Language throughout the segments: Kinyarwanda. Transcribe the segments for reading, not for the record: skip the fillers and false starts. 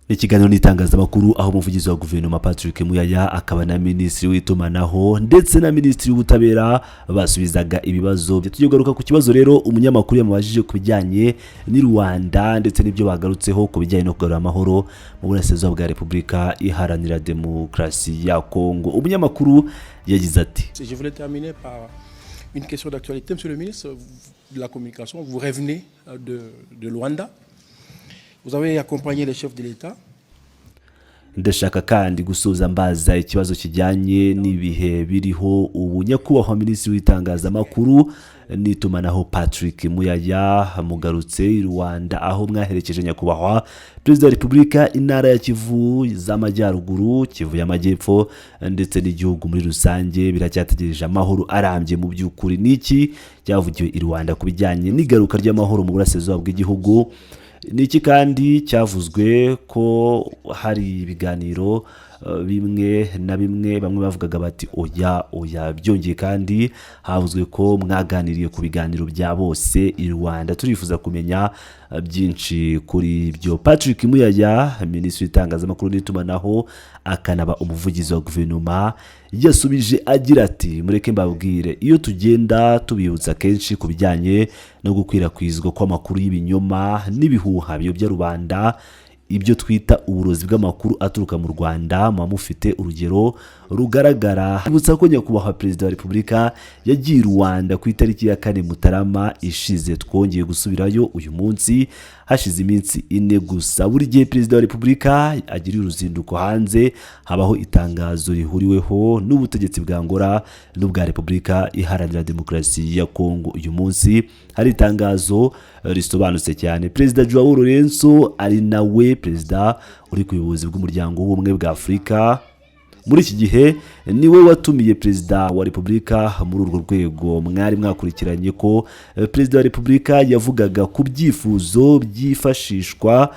ikiganiro n'itangazamakuru aho umuvugizi wa guverinoma Patrick Muyaya akaba na minisitiri w'itumanaho ndetse na minisitiri w'ubutabera basubizaga ibibazo. Tugiye kugaruka ku kibazo rero umunyamakuru yamubajije ku bijyanye ni Rwanda ndetse n'ibyo bagarutseho ku bijyanye no kugarura amahoro mu burasirazuba bwa Repubulika Iharanira Demokarasi ya Kongo. Umunyamakuru yagize ati: Je voulais terminer par une question d'actualité. Monsieur le ministre de la Communication, vous revenez de Luanda. Vous avez accompagné les chefs de l'État. Ndashaka kandi gusoza mbaza ikibazo kijyanye n'ibihe biriho ubu nyakubahwa minisitiri w'itangazamakuru n'itumanaho Patrick Muyaya mugarutse i Rwanda aho mwaherekeje nyakubahwa Perezida wa Repubulika intara ya Kivu z'Amajyaruguru, Kivu y'Amajyepfo ndetse n'igihugu muri rusange biracyategereje amahoro arambye. Mu by'ukuri niki cyavugiwe i Rwanda ku bijyanye n'igaruka ry'amahoro mu burasirazuba bw'igihugu? Niki kandi cyavuzwe ko hari ibiganiro bimwe na bimwe bamwe bavugaga bati oya byongeye kandi havuzwe ko mwaganiriye ku biganiro bya bose i Rwanda. Turifuza kumenya byinshi kuri ibyo. Patrick Muyaya, minisitiri w'itangazamakuru n'itumanaho akanaba umuvugizi wa guverinoma, yasubije agira ati: mureke mbabwire, iyo tugenda tubibutsa kenshi ku bijyanye no gukwirakwizwa kw'amakuru y'ibinyoma n'ibihuha biyobya rubanda, ibyo twita uburozi bw'amakuru aturuka mu Rwanda, muba mufite urugero rugaragara. Ibutsa ko nyakubahwa Perezida wa Repubulika yagiye i Rwanda ku itariki ya 4 Mutarama ishize. Twongeye gusubirayo uyu munsi hashize iminsi 4 gusa. Buri gihe Perezida wa Repubulika agiriye uruzinduko hanze habaho itangazo rihuriweho n'ubutegetsi bwa Angola n'ubwa Repubulika Iharanira Demokarasi ya Kongo. Uyu munsi hari itangazo risobanutse cyane. Perezida Joao Lourenço ari nawe perezida uri ku buyobozi bw'umuryango w'ubumwe bwa Afurika muri iki gihe, niwe watumiye Perezida wa Repubulika muri urwo rwego. Mwari mwakurikiranye ko Perezida wa Repubulika yavugaga ku byifuzo byifashishwa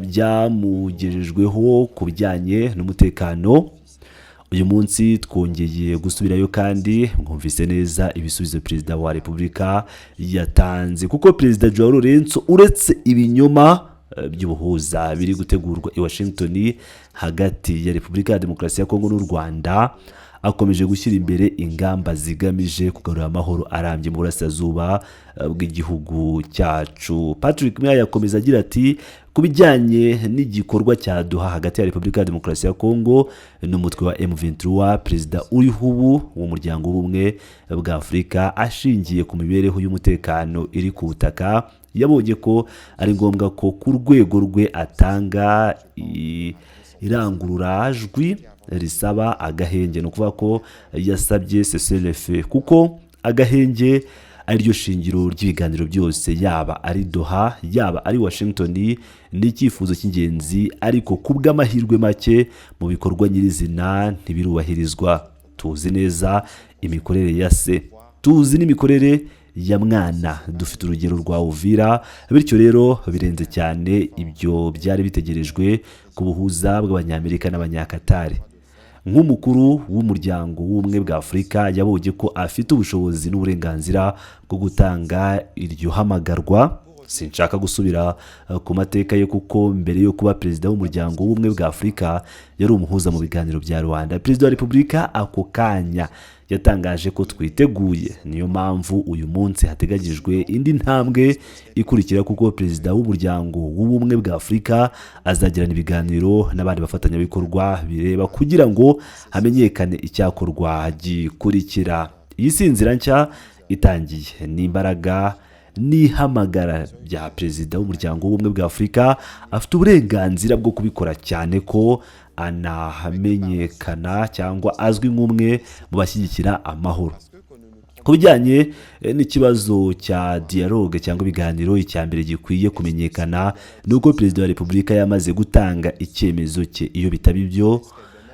byamugejejweho ku bijyanye n'umutekano. Uyu munsi twongeye gusubirayo kandi mwumvise neza ibisubizo Perezida wa Repubulika yatanze, kuko Perezida Joao Lourenço uretse ibinyoma by'ubuhuza biri gutegurwa i Washington hagati ya Repubulika ya Demokarasi ya Kongo n'u Rwanda, akomeje gushyira imbere ingamba zigamije kugarura amahoro arambye mu burasirazuba bw'igihugu cyacu. Patrick Muyaya yakomeza agira ati: ku bijyanye n'igikorwa cyaduha hagati ya Repubulika ya Demokarasi ya Kongo n'umutwe wa M23, Perezida uriho ubu w'umuryango w'ubumwe bwa Afurika ashingiye ku mibereho y'umutekano iri ku butaka, yabonye ko ari ngombwa ko ku rwego rwe atanga irangururajwi risaba agahenge. No kuvuga ko yasabye cessez-le-feu kuko agahenge ari ryo shingiro ry'ibiganiro byose, yaba ari Doha yaba ari Washington. Ni icyifuzo cy'ingenzi, ariko kubw'amahirwe make mu bikorwa nyirizina ntibirubahirizwa. Tuzi neza imikorere ya se, tuzi n'imikorere ya mwana, dufite urugero rwa Uvira. Bityo rero birenze cyane ibyo byari bitegerejwe ku buhuza bw'Abanyamerika n'Abanyakatari. Nk'umukuru w'umuryango w'ubumwe bwa Afurika yabonye ko afite ubushobozi n'uburenganzira bwo gutanga iryo hamagarwa. Sinshaka gusubira ku mateka ye, kuko mbere yo kuba perezida w'umuryango w'ubumwe bwa Afurika yari umuhuza mu biganiro bya Rwanda. Perezida wa Repubulika ako kanya yatangaje ko twiteguye. Niyo mpamvu uyu munsi hateganyijwe indi ntambwe ikurikira, kuko perezida w'umuryango w'ubumwe bwa Afurika azagirana ibiganiro n'abandi bafatanyabikorwa bireba kugira ngo hamenyekane icyakorwa gikurikira. Iyi si inzira nshya itangiye n'imbaraga n'ihamagara bya perezida w'umuryango w'ubumwe bwa Afurika. Afite uburenganzira bwo kubikora, cyane ko anahamenyekana cyangwa azwi nk'umwe mu bashyigikira amahoro. Ku bijyanye n'ikibazo cya dialogue cyangwa ibiganiro, icya mbere gikwiye kumenyekana ni uko Perezida wa Repubulika yamaze gutanga icyemezo cye. Iyo bitaba ibyo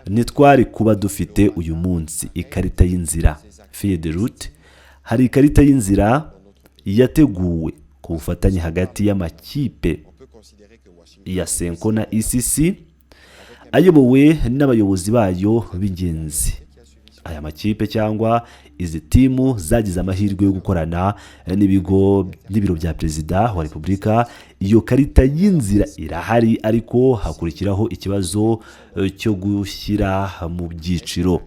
ntitwari kuba dufite uyu munsi ikarita y'inzira, feuille de route. Hari ikarita y'inzira yateguwe ku bufatanye hagati y'amakipe ya Senko na ICC ayobowe n'abayobozi bayo b'ingenzi. aya makipe cyangwa izi timu zagize amahirwe yo gukorana n'ibiro bya perezida wa repubulika. Iyo karita y'inzira irahari, ariko hakurikiraho ikibazo cyo gushyira mu byiciro.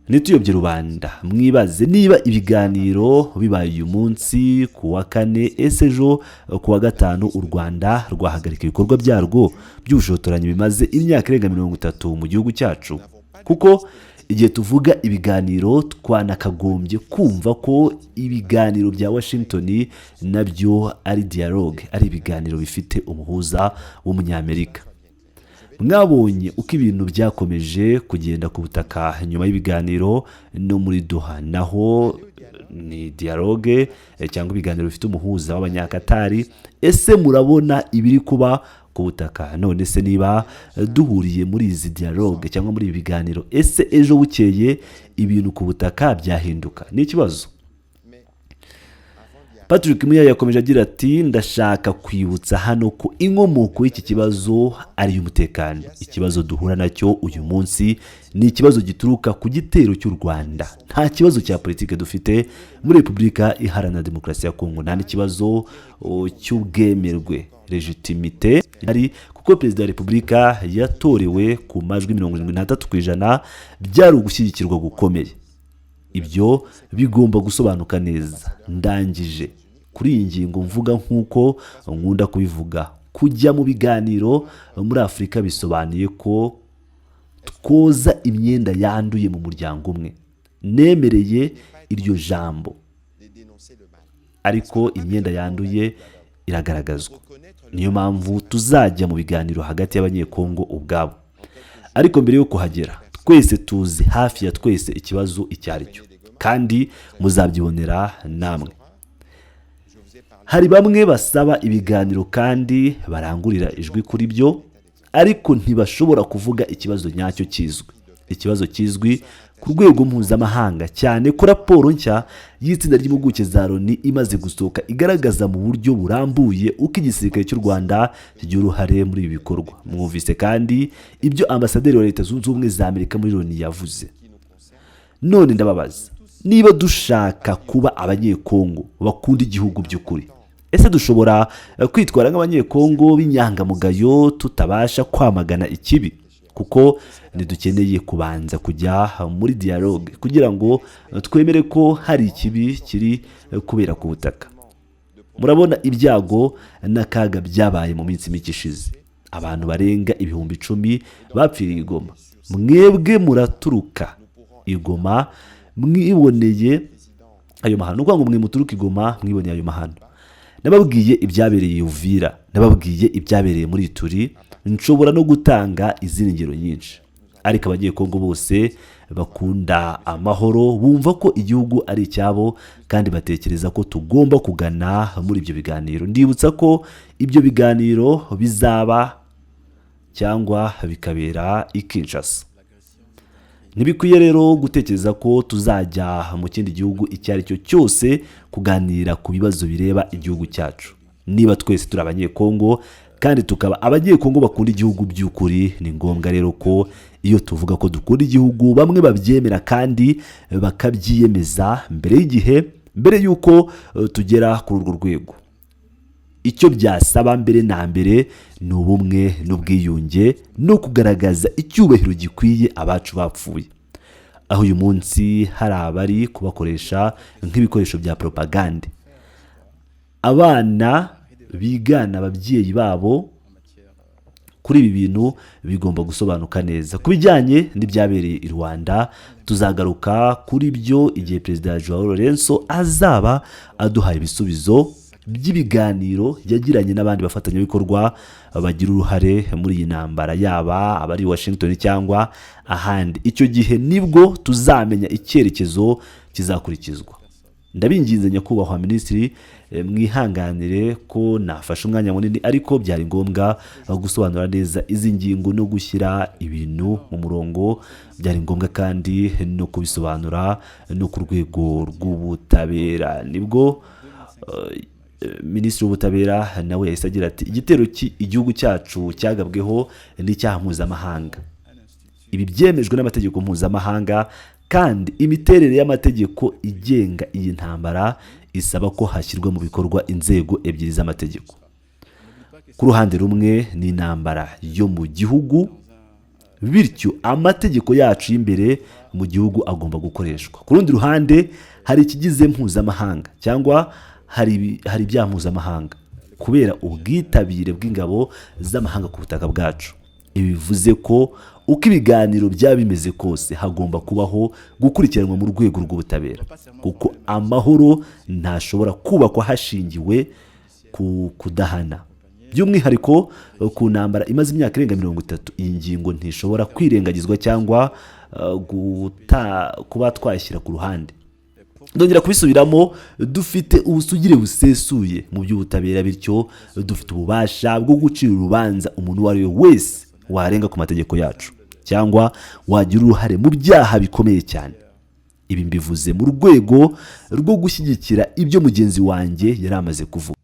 Nituyobye rubanda, mwibaze niba ibiganiro bibaye uyu munsi ku wa kane, ese ejo ku wa gatanu u Rwanda rwahagarika ibikorwa byarwo by'ubushotoranyi bimaze imyaka irenga 30 mu gihugu cyacu. Kuko igihe tuvuga ibiganiro, twanakagombye kumva ko ibiganiro bya Washington nabyo ari dialogue, ari ibiganiro bifite umuhuza w'umunyamerika. Mwabonye uko ibintu byakomeje kugenda ku butaka nyuma y'ibiganiro no muri Doha, naho ni dialogue cyangwa ibiganiro bifite umuhuza w'abanyakatari. Ese murabona ibiri kuba ku butaka? None se niba duhuriye muri izi dialogue cyangwa muri ibi biganiro, ese ejo bukeye ibintu ku butaka byahinduka? Ni ikibazo. Patrick Muyaya yakomeje agira ati, ndashaka kwibutsa hano ko inkomoko y'iki kibazo ari umutekano. Ikibazo duhura nacyo uyu munsi ni ikibazo gituruka ku gitero cy'u Rwanda. Nta kibazo cya politike dufite muri Repubulika Iharanira Demokarasi ya Kongo, nta n'ikibazo cy'ubwemerwe legitimite ari, kuko perezida wa Repubulika yatorewe ku majwi 73%, byari ugushyigikirwa gukomeye. Ibyo bigomba gusobanuka neza. Ndangije kuri iyi ngingo mvuga nk'uko nkunda kubivuga, kujya mu biganiro muri Afurika bisobanuye ko twoza imyenda yanduye mu muryango umwe. Nemereye iryo jambo, ariko imyenda yanduye iragaragazwa. Niyo mpamvu tuzajya mu biganiro hagati y'abanyekongo ubwabo. Ariko mbere yo kuhagera, twese tuzi hafi ya twese ikibazo icyo ari cyo, kandi muzabyibonera namwe. Hari bamwe basaba ibiganiro kandi barangurira ijwi kuri byo, ariko ntibashobora kuvuga ikibazo nyacyo kizwi. Ikibazo kizwi ku rwego mpuzamahanga, cyane ko raporo nshya y'itsinda ry'impuguke za Loni imaze gusohoka igaragaza mu buryo burambuye uko igisirikare cy'u Rwanda kigira uruhare muri ibi bikorwa. Mwumvise kandi ibyo ambasaderi wa Leta Zunze Ubumwe za Amerika muri Loni yavuze. None ndababaza, niba dushaka kuba abanyekongo bakunda igihugu by'ukuri, ese dushobora kwitwara nk'abanyekongo b'inyangamugayo tutabasha kwamagana ikibi? Kuko ntidukeneye kubanza kujya muri dialogue kugira ngo twemere ko hari ikibi kiri kubera ku butaka. Murabona ibyago n'akaga byabaye mu minsi mike ishize. Abantu barenga 10,000 bapfiriye i Goma. Mwebwe muraturuka i Goma, mwiboneye ayo mahano. Uko ngo mwe muturuka i Goma mwiboneye ayo mahano. Nababwiye ibyabereye Uvira, nababwiye ibyabereye muri Ituri, nshobora no gutanga izindi ngero nyinshi. Ariko abanyekongo bose bakunda amahoro, bumva ko igihugu ari icyabo, kandi batekereza ko tugomba kugana muri ibyo biganiro. Ndibutsa ko ibyo biganiro bizaba cyangwa bikabera i Kinshasa. Ntibikwiye rero gutekereza ko tuzajya mu kindi gihugu icyo ari cyo cyose kuganira ku bibazo bireba igihugu cyacu. Niba twese turi abanyekongo kandi tukaba abanyekongo bakunda igihugu by'ukuri, ni ngombwa rero ko iyo tuvuga ko dukunda igihugu, bamwe babyemera kandi bakabyiyemeza mbere y'igihe, mbere y'uko tugera kuri urwo rwego. Icyo byasaba mbere na mbere ni ubumwe n'ubwiyunge no kugaragaza icyubahiro gikwiye abacu bapfuye. Aho uyu munsi hari abari kubakoresha nk'ibikoresho bya propaganda. Abana bigana ababyeyi babo kuri ibi bintu bigomba gusobanuka neza. Ku bijyanye n'ibyabereye i Rwanda, tuzagaruka kuri byo igihe Perezida Joao Lourenço azaba aduhaye ibisubizo by'ibiganiro yagiranye n'abandi bafatanyabikorwa bagira uruhare muri iyi ntambara, yaba abari i Washington cyangwa ahandi. Icyo gihe nibwo tuzamenya icyerekezo kizakurikizwa. Ndabinginze nyakubahwa Minisitiri, mwihanganire ko nafashe umwanya munini, ariko byari ngombwa gusobanura neza izi ngingo no gushyira ibintu mu murongo. Byari ngombwa kandi no kubisobanura no ku rwego rw'ubutabera. Nibwo Minisitiri w'ubutabera nawe yahise agira ati, igitero igihugu cyacu cyagabweho n'icyaha mpuzamahanga. ibi byemejwe n'amategeko mpuzamahanga, kandi imiterere y'amategeko igenga iyi ntambara isaba ko hashyirwa mu bikorwa inzego ebyiri z'amategeko. Ku ruhande rumwe ni intambara yo mu gihugu, bityo amategeko yacu y'imbere mu gihugu agomba gukoreshwa. Ku rundi ruhande hari ikigize mpuzamahanga cyangwa hari ibya mpuzamahanga kubera ubwitabire bw'ingabo z'amahanga ku butaka bwacu. Ibi bivuze ko uko ibiganiro byaba bimeze kose hagomba kubaho gukurikiranwa mu rwego rw'ubutabera, kuko amahoro ntashobora kubakwa hashingiwe ku kudahana. By'umwihariko ku ntambara imaze imyaka irenga 30, iyi ngingo ntishobora kwirengagizwa cyangwa kuba twashyira ku ruhande. Ndongera kubisubiramo, dufite ubusugire busesuye mu by'ubutabera, bityo dufite ububasha bwo gucira urubanza umuntu uwo ari we wese warenga ku mategeko yacu cyangwa wagira uruhare mu byaha bikomeye cyane. Ibi mbivuze mu rwego rwo gushyigikira ibyo mugenzi wanjye yari amaze kuvuga.